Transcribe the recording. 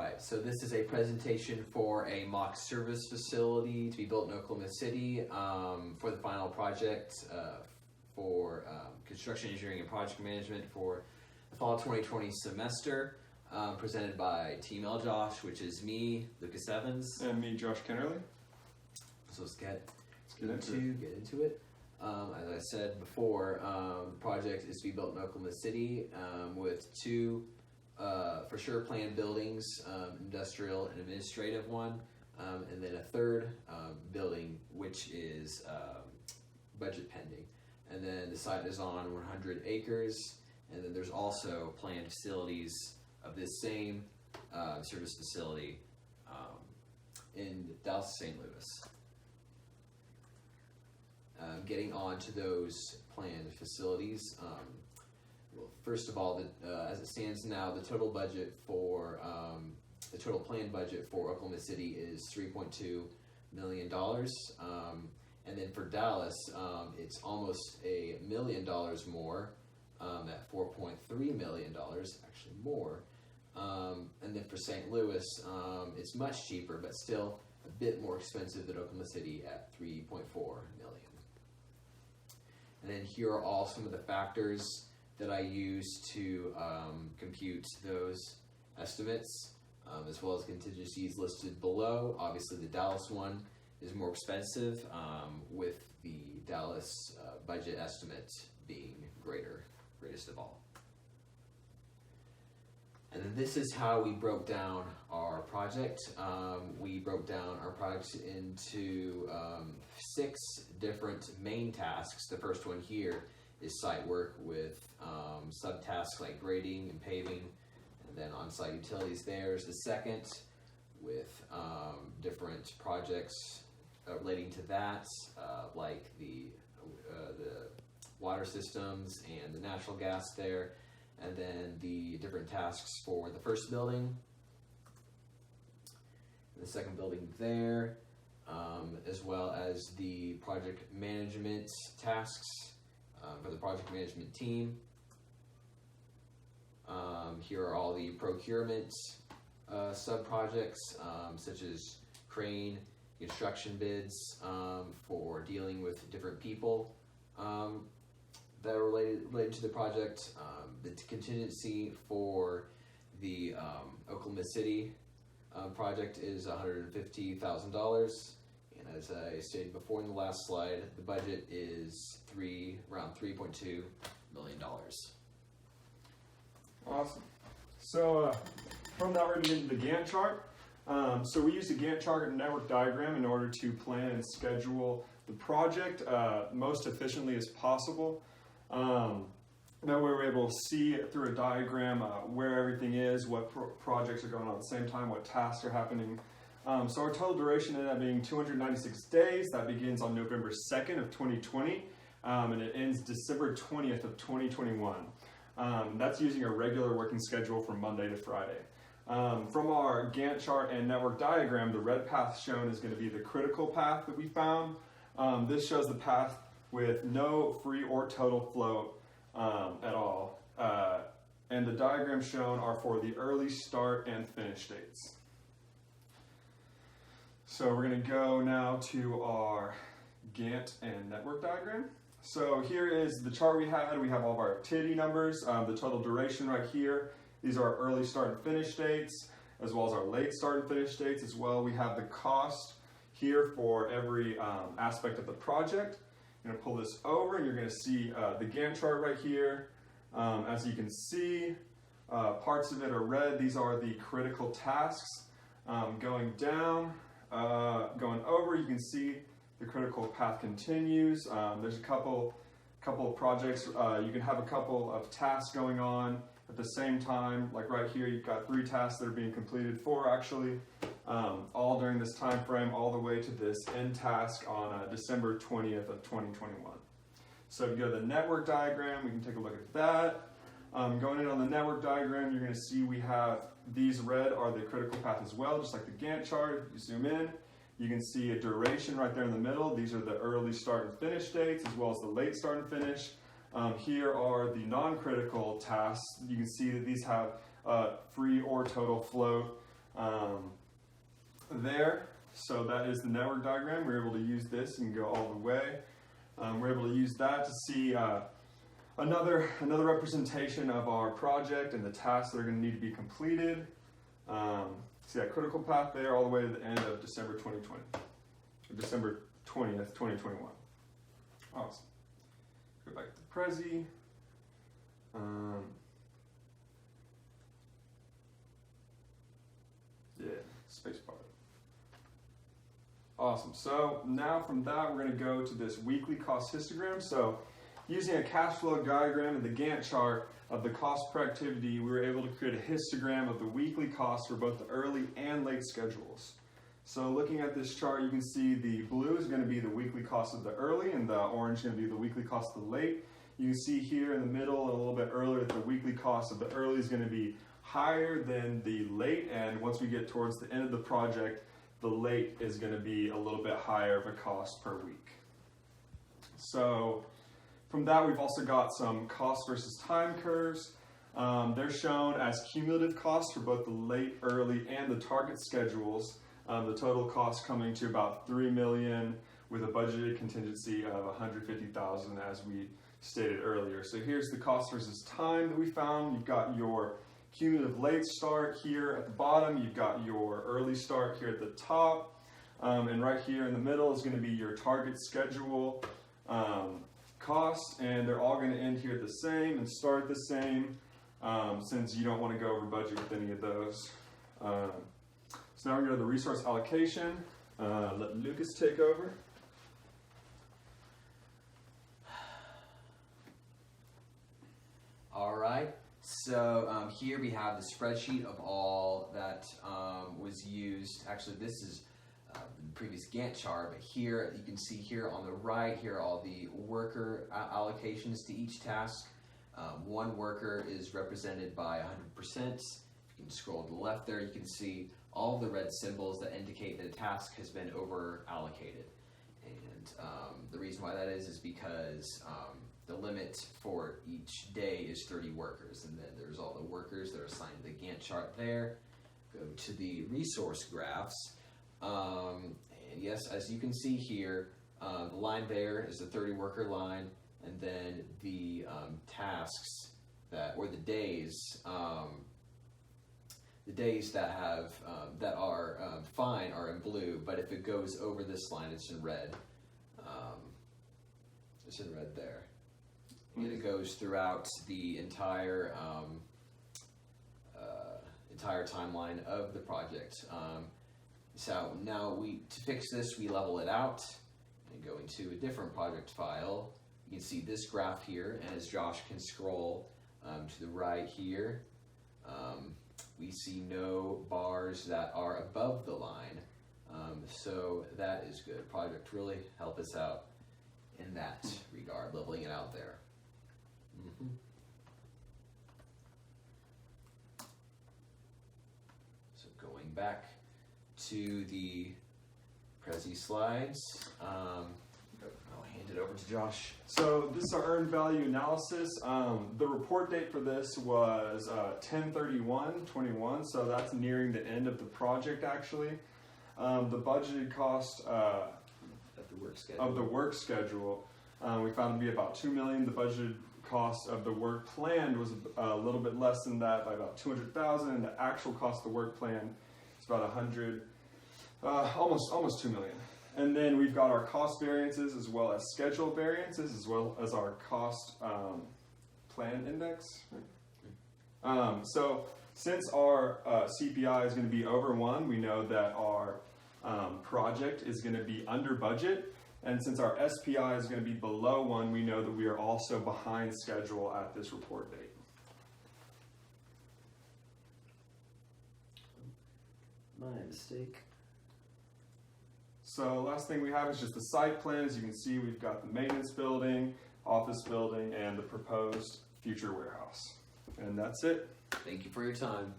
right, so this is a presentation for a mock service facility to be built in Oklahoma City for the final project for construction engineering and project management for the fall 2020 semester, presented by Team Josh, which is me, Lucas Evans. And me, Josh Kennerly. So let's get into it. As I said before, the project is to be built in Oklahoma City with two for sure planned buildings, industrial and administrative one, and then a third building which is budget pending. And then the site is on 100 acres, and then there's also planned facilities of this same service facility in Dallas, St. Louis. Getting on to those planned facilities. Well, first of all, as it stands now, the total budget for the total planned budget for Oklahoma City is $3.2 million, and then for Dallas, it's almost $1 million more at $4.3 million, actually more. And then for St. Louis, it's much cheaper, but still a bit more expensive than Oklahoma City at $3.4 million. And then here are all some of the factors that I use to compute those estimates, as well as contingencies listed below. Obviously the Dallas one is more expensive, with the Dallas budget estimate being greatest of all. And then this is how we broke down our project. We broke down our project into 6 different main tasks. The first one here is site work with subtasks like grading and paving, and then on-site utilities. There's the second with different projects relating to that, like the water systems and the natural gas there. And then the different tasks for the first building, the second building there, as well as the project management tasks for the project management team. Here are all the procurement sub-projects, such as crane, construction bids for dealing with different people that are related to the project. The contingency for the Oklahoma City project is $150,000, and as I stated before in the last slide, the budget is around $3.2 million. Awesome. So from that, we're going to get into the Gantt chart. So we use the Gantt chart and network diagram in order to plan and schedule the project most efficiently as possible. That way we're able to see through a diagram where everything is, what projects are going on at the same time, what tasks are happening. So our total duration ended up being 296 days. That begins on November 2nd of 2020, and it ends December 20th of 2021. That's using a regular working schedule from Monday to Friday. From our Gantt chart and network diagram, the red path shown is going to be the critical path that we found. This shows the path with no free or total float at all. And the diagrams shown are for the early start and finish dates. So we're going to go now to our Gantt and network diagram. So here is the chart we had. We have all of our activity numbers, the total duration right here. These are our early start and finish dates, as well as our late start and finish dates as well. We have the cost here for every aspect of the project. I'm going to pull this over and you're going to see the Gantt chart right here. As you can see, parts of it are red. These are the critical tasks. Going down, going over, you can see the critical path continues. There's a couple of projects. You can have a couple of tasks going on at the same time. Like right here, you've got 3 tasks that are being completed, 4 actually, all during this time frame, all the way to this end task on December 20th of 2021. So if you go to the network diagram, we can take a look at that. Going in on the network diagram, you're going to see we have these red are the critical path as well, just like the Gantt chart. You zoom in, you can see a duration right there in the middle. These are the early start and finish dates, as well as the late start and finish. Here are the non-critical tasks. You can see that these have free or total float. there. So that is the network diagram. We're able to use this and go all the way. We're able to use that to see another representation of our project and the tasks that are going to need to be completed. See that critical path there all the way to the end of December 2020, or December 20th, 2021. Awesome. Go back to Prezi. Yeah, space bar. Awesome. So now from that, we're going to go to this weekly cost histogram. So using a cash flow diagram and the Gantt chart of the cost per activity, we were able to create a histogram of the weekly costs for both the early and late schedules. So looking at this chart, you can see the blue is going to be the weekly cost of the early, and the orange is going to be the weekly cost of the late. You can see here in the middle and a little bit earlier that the weekly cost of the early is going to be higher than the late, and once we get towards the end of the project, the late is going to be a little bit higher of a cost per week. So from that, we've also got some cost versus time curves. They're shown as cumulative costs for both the late, early, and the target schedules. The total cost coming to about $3 million with a budgeted contingency of $150,000 as we stated earlier. So here's the cost versus time that we found. You've got your cumulative late start here at the bottom. You've got your early start here at the top. And right here in the middle is going to be your target schedule cost, and they're all going to end here the same and start the same, since you don't want to go over budget with any of those. So now we're going to go to the resource allocation. Let Lucas take over. All right, so here we have the spreadsheet of all that was used. Actually, this is the previous Gantt chart, but here you can see here on the right, here are all the worker allocations to each task. One worker is represented by 100%. If you can scroll to the left there, you can see all the red symbols that indicate that a task has been over allocated. And the reason why that is because the limit for each day is 30 workers, and then there's all the workers that are assigned to the Gantt chart there. Go to the resource graphs, and yes, as you can see here, the line there is the 30 worker line, and then the tasks that, or the days that have that are fine are in blue, but if it goes over this line, it's in red. It's in red there. And it goes throughout the entire entire timeline of the project. So now to fix this, we level it out and go into a different project file. You can see this graph here, and as Josh can scroll to the right here, we see no bars that are above the line. So that is good. Project really helped us out in that regard, leveling it out there. So going back to the Prezi slides, I'll hand it over to Josh. So this is our earned value analysis. The report date for this was 10/31/21, so that's nearing the end of the project actually. The budgeted cost Of the work schedule. We found to be about $2 million. The budgeted cost of the work planned was a little bit less than that by about $200,000, and the actual cost of the work plan is about almost $2 million. And then we've got our cost variances as well as schedule variances as well as our cost plan index. So since our CPI is going to be over 1, we know that our project is going to be under budget. And since our SPI is going to be below 1, we know that we are also behind schedule at this report date. My mistake. So last thing we have is just the site plan. As you can see, we've got the maintenance building, office building, and the proposed future warehouse. And that's it. Thank you for your time.